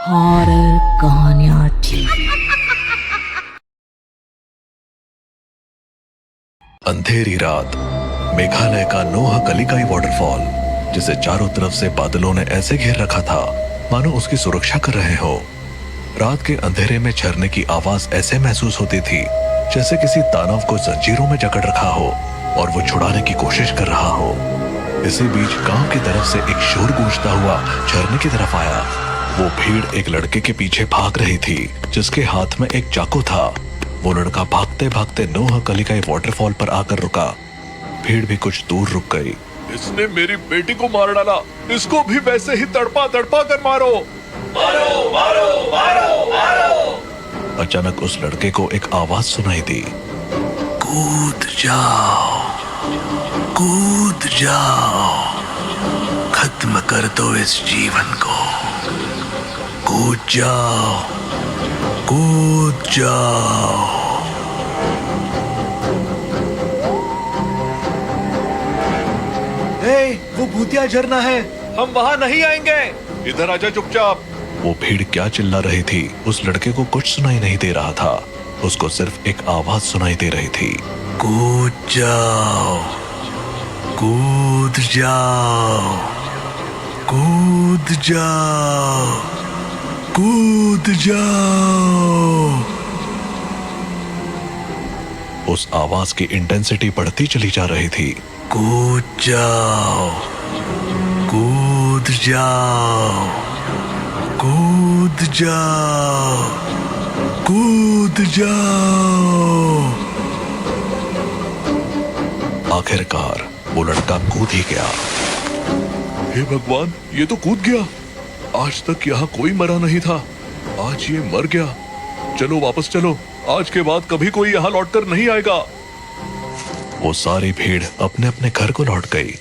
Horror कहानियां अंधेरी रात, मेघालय का नोह कलिकाई वाटरफॉल, जिसे चारों तरफ से बादलों ने ऐसे घेर रखा था मानो उसकी सुरक्षा कर रहे हो। रात के अंधेरे में झरने की आवाज ऐसे महसूस होती थी जैसे किसी दानव को जंजीरों में जकड़ रखा हो और वो छुड़ाने की कोशिश कर रहा हो। इसी बीच गांव की तरफ से एक शोर गूंजता हुआ झरने की तरफ आया। वो भीड़ एक लड़के के पीछे भाग रही थी जिसके हाथ में एक चाकू था। वो लड़का भागते भागते नोह कलिकाई वाटरफॉल पर आकर रुका। भीड़ भी कुछ दूर रुक गई। इसने मेरी बेटी को मार डाला, इसको भी वैसे ही तड़पा तड़पा कर मारो। मारो मारो मारो मारो। अचानक उस लड़के को एक आवाज सुनाई दी, कूद जाओ, कूद जाओ, खत्म कर दो इस जीवन को, कूद जाओ, कूद जाओ। वो भूतिया झरना है, हम वहाँ नहीं आएंगे। इधर आजा चुपचाप। वो भीड़ क्या चिल्ला रही थी उस लड़के को कुछ सुनाई नहीं दे रहा था। उसको सिर्फ एक आवाज सुनाई दे रही थी, कूद जाओ, कूद जाओ, कूद जाओ, कूद जाओ। उस आवाज की इंटेंसिटी बढ़ती चली जा रही थी। कूद जाओ, कूद जाओ, कूद जाओ, कूद जाओ। आखिरकार वो लड़का कूद ही गया। हे भगवान, ये तो कूद गया। आज तक यहाँ कोई मरा नहीं था, आज ये मर गया। चलो वापस चलो, आज के बाद कभी कोई यहाँ लौटकर नहीं आएगा। वो सारी भीड़ अपने अपने घर को लौट गई।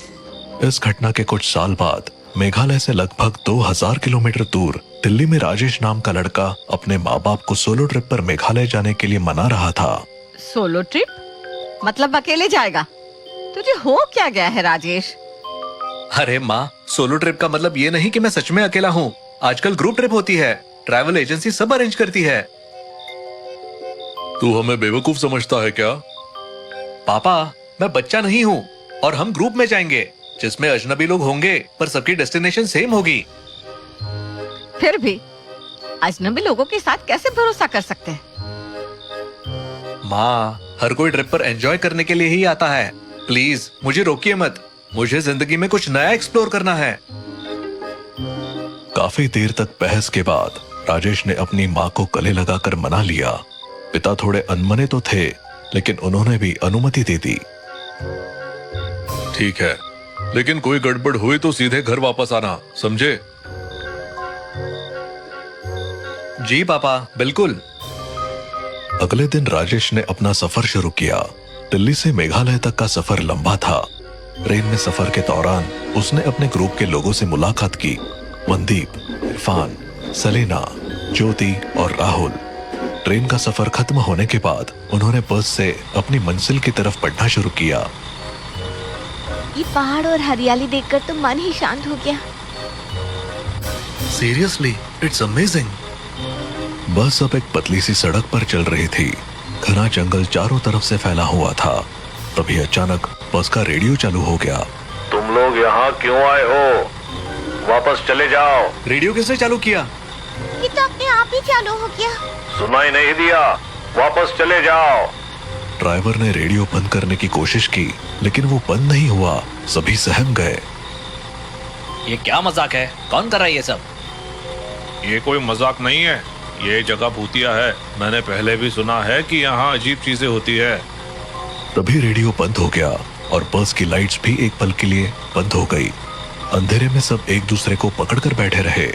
इस घटना के कुछ साल बाद मेघालय से लगभग 2000 किलोमीटर दूर दिल्ली में राजेश नाम का लड़का अपने माँ बाप को सोलो ट्रिप पर मेघालय जाने के लिए मना रहा था। सोलो ट्रिप मतलब अकेले जाएगा? तुझे हो क्या गया है राजेश? अरे माँ, सोलो ट्रिप का मतलब ये नहीं कि मैं सच में अकेला हूँ। आजकल ग्रुप ट्रिप होती है, ट्रैवल एजेंसी सब अरेंज करती है। तू हमें बेवकूफ समझता है क्या? पापा, मैं बच्चा नहीं हूँ और हम ग्रुप में जाएंगे जिसमें अजनबी लोग होंगे पर सबकी डेस्टिनेशन सेम होगी। फिर भी अजनबी लोगों के साथ कैसे भरोसा कर सकते हैं? माँ, हर कोई ट्रिप पर एंजॉय करने के लिए ही आता है। प्लीज मुझे रोकिए मत, मुझे जिंदगी में कुछ नया एक्सप्लोर करना है। काफी देर तक बहस के बाद राजेश ने अपनी माँ को गले लगाकर मना लिया। पिता थोड़े अनमने तो थे लेकिन उन्होंने भी अनुमति दे दी। ठीक है, लेकिन कोई गड़बड़ हुई तो सीधे घर वापस आना, समझे? जी पापा, बिल्कुल। अगले दिन राजेश ने अपना सफर शुरू किया। दिल्ली से मेघालय तक का सफर लंबा था। ट्रेन में सफर के दौरान उसने अपने ग्रुप के लोगों से मुलाकात की। मनदीप, इरफान, सलीना, ज्योति और राहुल। ट्रेन का सफर खत्म होने के बाद उन्होंने बस से अपनी मंजिल की तरफ बढ़ना शुरू किया। ये पहाड़ और हरियाली देखकर तो मन ही शांत हो गया। Seriously, it's amazing. बस अब एक पतली सी सड़क पर चल रही थी। घना जंगल चारों तरफ से फैला हुआ था। तभी अचानक बस का रेडियो चालू हो गया। तुम लोग यहाँ क्यों आए हो? वापस चले जाओ। रेडियो किसने चालू किया? ये तो अपने आप ही चालू हो गया। सुनाई नहीं दिया? वापस चले जाओ। ड्राइवर ने रेडियो बंद करने की कोशिश की लेकिन वो बंद नहीं हुआ। सभी सहम गए। ये क्या मजाक है? कौन कर रहा है ये सब? ये कोई मजाक नहीं है, ये जगह भूतिया है। मैंने पहले भी सुना है कि यहाँ अजीब चीजें होती है। तभी रेडियो बंद हो गया और बस की लाइट्स भी एक पल के लिए बंद हो गई। अंधेरे में सब एक दूसरे को पकड़कर बैठे रहे।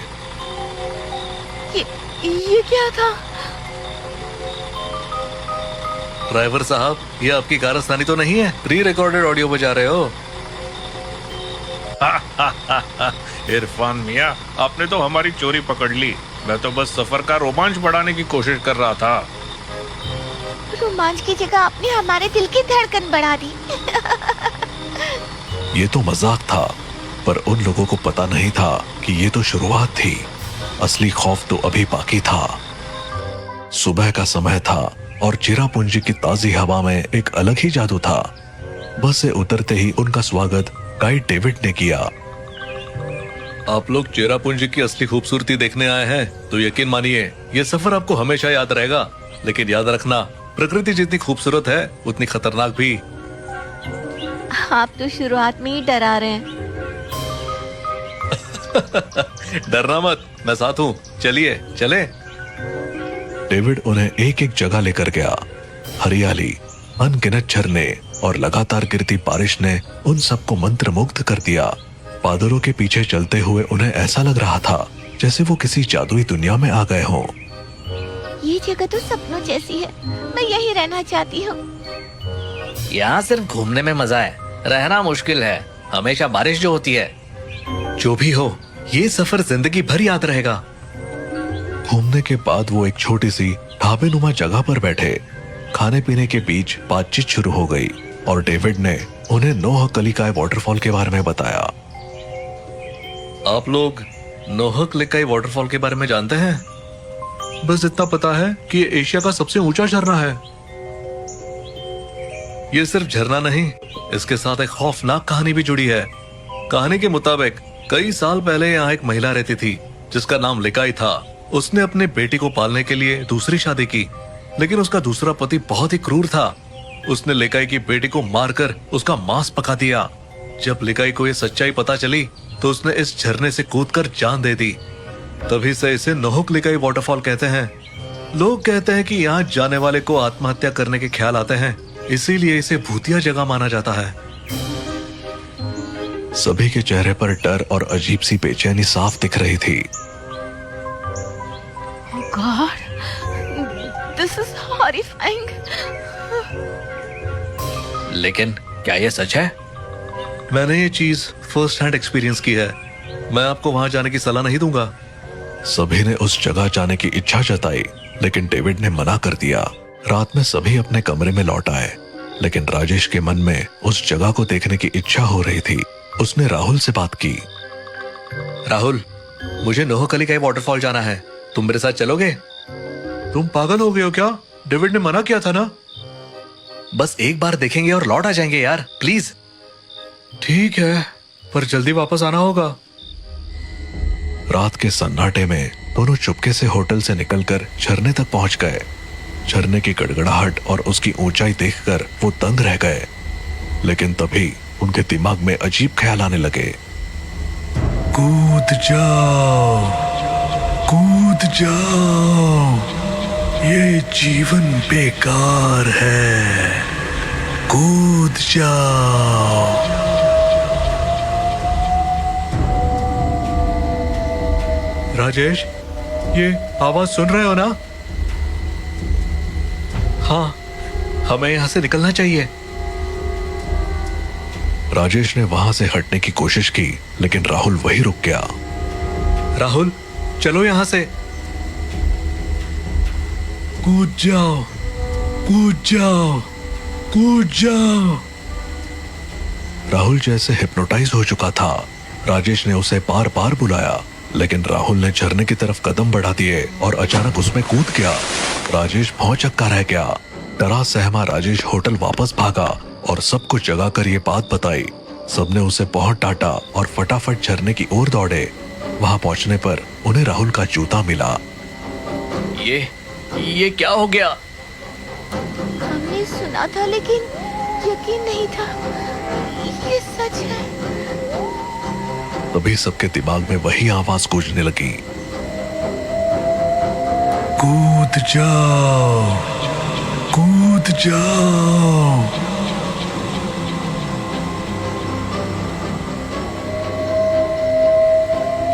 ये क्या था? ड्राइवर साहब, ये आपकी कारस्तानी तो नहीं है? प्री रिकॉर्डेड ऑडियो बजा रहे हो? इरफान मियां, आपने तो हमारी चोरी पकड़ ली। मैं तो बस सफर का रोमांच बढ़ाने की कोशिश कर रहा था। रोमांच की जगह आपने हमारे दिल की धड़कन बढ़ा दी। ये तो मजाक था, पर उन लोगों को पता नहीं था कि ये तो शुरुआत थी। असली खौफ तो अभी बाकी था। सुबह का समय था और चिरापुंजी की ताजी हवा में एक अलग ही जादू था। बस से उतरते ही उनका स्वागत गाइड डेविड ने किया। आप लोग चेरापूंजी की असली खूबसूरती देखने आए हैं तो यकीन मानिए ये सफर आपको हमेशा याद रहेगा। लेकिन याद रखना, प्रकृति जितनी खूबसूरत है उतनी खतरनाक भी। आप तो शुरुआत में ही डरा रहे हैं। डरना मत, मैं साथ हूँ, चलिए चले। डेविड उन्हें एक एक जगह लेकर गया। हरियाली, अनगिनत झरने और लगातार गिरती बारिश ने उन सबको मंत्रमुग्ध कर दिया। बादलों के पीछे चलते हुए उन्हें ऐसा लग रहा था जैसे वो किसी जादुई दुनिया में आ गए हों। ये जगह तो सपनों जैसी है, मैं यही रहना चाहती हूँ। यहाँ सिर्फ घूमने में मजा है, रहना मुश्किल है। हमेशा बारिश जो होती है। जो भी हो, ये सफर जिंदगी भर याद रहेगा। घूमने के बाद वो एक छोटी सी ढाबे नुमा जगह पर बैठे। खाने पीने के बीच बातचीत शुरू हो गई और डेविड ने उन्हें नोह कलिकाई वाटरफॉल के बारे में बताया। आप लोग नोह कलिकाई वाटरफॉल के बारे में जानते हैं? बस इतना पता है कि ये एशिया का सबसे ऊंचा झरना है। ये सिर्फ झरना नहीं, इसके साथ एक खौफनाक कहानी भी जुड़ी है। कहानी के मुताबिक कई साल पहले यहाँ एक महिला रहती थी जिसका नाम लिकाई था। उसने अपने बेटी को पालने के लिए दूसरी शादी की, लेकिन उसका दूसरा पति बहुत ही क्रूर था। उसने लिकाई की बेटी को मारकर उसका मांस पका दिया। जब लिकाई को यह सच्चाई पता चली तो उसने इस झरने से कूदकर जान दे दी। तभी से इसे नोहक लिकाई वाटरफॉल कहते हैं। लोग कहते हैं कि यहाँ जाने वाले को आत्महत्या करने के ख्याल आते हैं, इसीलिए इसे भूतिया जगह माना जाता है। सभी के चेहरे पर डर और अजीब सी बेचैनी साफ दिख रही थी। God, this is horrifying. लेकिन क्या ये सच है? मैंने ये चीज फर्स्ट हैंड एक्सपीरियंस की है। मैं आपको वहां जाने की सलाह नहीं दूंगा। सभी ने उस जगह जाने की इच्छा जताई, लेकिन डेविड ने मना कर दिया। रात में सभी अपने कमरे में लौट आए, लेकिन राजेश के मन में उस जगह को देखने की इच्छा हो रही थी। उसने राहुल से बात की। राहुल, मुझे नोह कलिकाई वाटरफॉल जाना है, तुम मेरे साथ चलोगे? तुम पागल हो गए हो क्या? डेविड ने मना किया था ना। बस एक बार देखेंगे और लौट आ जाएंगे यार, प्लीज। ठीक है, पर जल्दी वापस आना होगा। रात के सन्नाटे में दोनों चुपके से होटल से निकलकर झरने तक पहुंच गए। झरने की गड़गड़ाहट और उसकी ऊंचाई देखकर वो दंग रह गए, लेकिन तभी उनके दिमाग में अजीब ख्याल आने लगे। कूद जाओ, कूद जाओ, ये जीवन बेकार है, कूद जाओ। राजेश, ये आवाज सुन रहे हो ना? हाँ, हमें यहाँ से निकलना चाहिए। राजेश ने वहां से हटने की कोशिश की, लेकिन राहुल वहीं रुक गया। राहुल, चलो यहाँ से। कूद जाओ, कूद जाओ, कूद जाओ। राहुल जैसे हिप्नोटाइज हो चुका था। राजेश ने उसे बार बार बुलाया, लेकिन राहुल ने झरने की तरफ कदम बढ़ा दिए और अचानक उसमें कूद गया। राजेश भौंचक्का रह गया। डरा सहमा राजेश होटल वापस भागा और सबको जगा कर ये बात बताई। सबने उसे बहुत डांटा और फटाफट झरने की ओर दौड़े। वहां पहुंचने पर उन्हें राहुल का जूता मिला। ये क्या हो गया? हमने सुना था लेकिन यकीन नहीं था ये सच है। तभी सबके दिमाग में वही आवाज गूंजने लगी। कूद जाओ, कूद जाओ।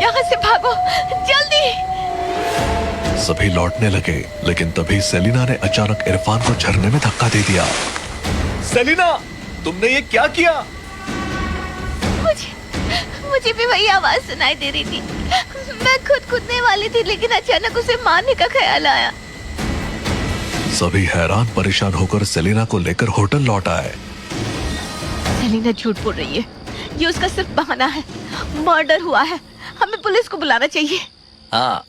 यहाँ से भागो, जल्दी। सभी लौटने लगे, लेकिन तभी सेलिना ने अचानक इरफान को झरने में धक्का दे दिया। सेलिना, तुमने ये क्या किया? मुझे भी वही आवाज सुनाई दे रही थी। मैं खुद कूदने वाली थी, लेकिन अचानक उसे मारने का ख्याल आया। सभी हैरान परेशान होकर सेलिना को लेकर होटल लौट आए। सेलिना झूठ बोल रही है, ये उसका सिर्फ बहाना है। मर्डर हुआ है, हमें पुलिस को बुलाना चाहिए। हाँ,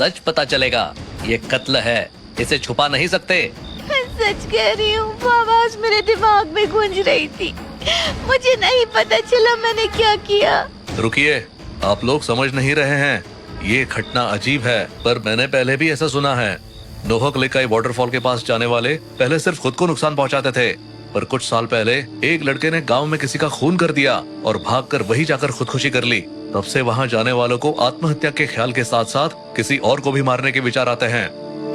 सच पता चलेगा। ये कत्ल है, इसे छुपा नहीं सकते। मैं सच कह रही हूँ, वो आवाज मेरे दिमाग में गूंज रही थी। मुझे नहीं पता चला मैंने क्या किया। रुकिए, आप लोग समझ नहीं रहे हैं। ये घटना अजीब है, पर मैंने पहले भी ऐसा सुना है। नोहक लेकाई वाटरफॉल के पास जाने वाले पहले सिर्फ खुद को नुकसान पहुंचाते थे, पर कुछ साल पहले एक लड़के ने गांव में किसी का खून कर दिया और भागकर वही जाकर खुदकुशी कर ली। तब से वहां जाने वालों को आत्महत्या के ख्याल के साथ साथ किसी और को भी मारने के विचार आते हैं।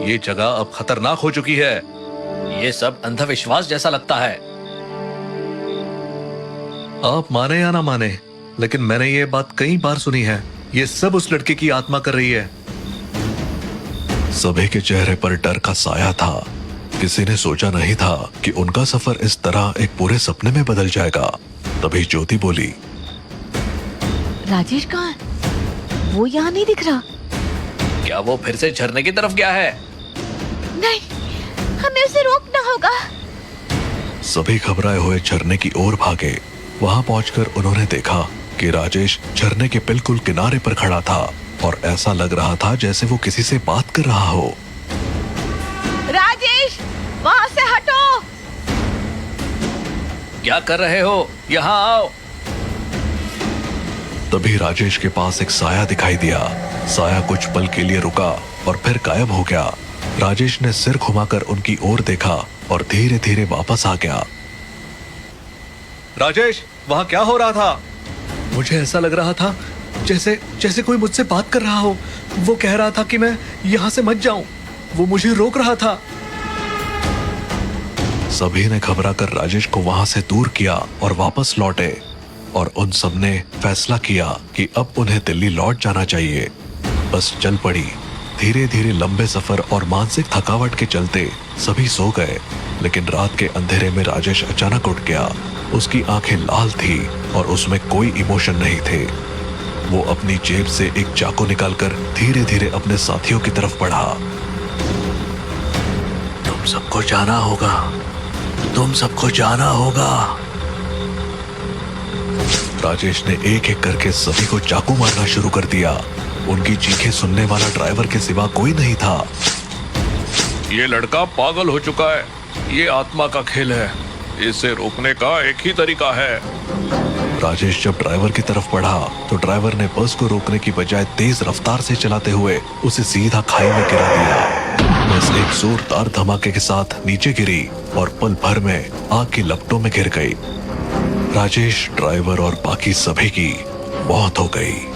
ये जगह अब खतरनाक हो चुकी है। ये सब अंधविश्वास जैसा लगता है। आप माने या ना माने, लेकिन मैंने ये बात कई बार सुनी है। ये सब उस लड़के की आत्मा कर रही है। सभी के चेहरे पर डर का साया था। किसी ने सोचा नहीं था कि उनका सफर इस तरह एक पूरे सपने में बदल जाएगा। तभी ज्योति बोली, राजेश कहाँ है? वो यहाँ नहीं दिख रहा। क्या वो फिर से झरने की तरफ गया है? नहीं, हमें उसे रोकना होगा। सभी घबराए हुए झरने की ओर भागे। वहां पहुंचकर उन्होंने देखा कि राजेश झरने के बिल्कुल किनारे पर खड़ा था और ऐसा लग रहा था जैसे वो किसी से बात कर रहा हो। राजेश, वहाँ से हटो। क्या कर रहे हो? यहाँ आओ। तभी राजेश के पास एक साया दिखाई दिया। साया कुछ पल के लिए रुका और फिर गायब हो गया। राजेश ने सिर घुमाकर उनकी ओर देखा और धीरे धीरे वापस आ गया। राजेश, वहाँ क्या हो रहा था? मुझे ऐसा लग रहा था जैसे जैसे कोई मुझसे बात कर रहा हो। वो कह रहा था कि मैं यहाँ से मत जाऊं। वो मुझे रोक रहा था। सभी ने घबराकर राजेश को वहां से दूर किया और वापस लौटे, और उन सब ने फैसला किया कि अब उन्हें दिल्ली लौट जाना चाहिए। बस चल पड़ी। धीरे धीरे लंबे सफर और मानसिक थकावट के चलते सभी सो गए। लेकिन रात के अंधेरे में राजेश अचानक उठ गया। उसकी आंखें लाल थी और उसमें कोई इमोशन नहीं थे। वो अपनी जेब से एक चाकू निकालकर धीरे धीरे अपने साथियों की तरफ बढ़ा। तुम सबको जाना होगा, तुम सबको जाना होगा। राजेश ने एक एक करके सभी को चाकू मारना शुरू कर दिया। उनकी चीखें सुनने वाला ड्राइवर के सिवा कोई नहीं था। ये लड़का पागल हो चुका है। ये आत्मा का खेल है। इसे रोकने का एक ही तरीका है। राजेश जब ड्राइवर की तरफ बढ़ा तो ड्राइवर ने बस को रोकने की बजाय तेज रफ्तार से चलाते हुए उसे सीधा खाई में गिरा दिया। बस एक जोरदार धमाके के साथ नीचे गिरी और पल भर में आग की लपटों में घिर गई। राजेश, ड्राइवर और बाकी सभी की मौत हो गई।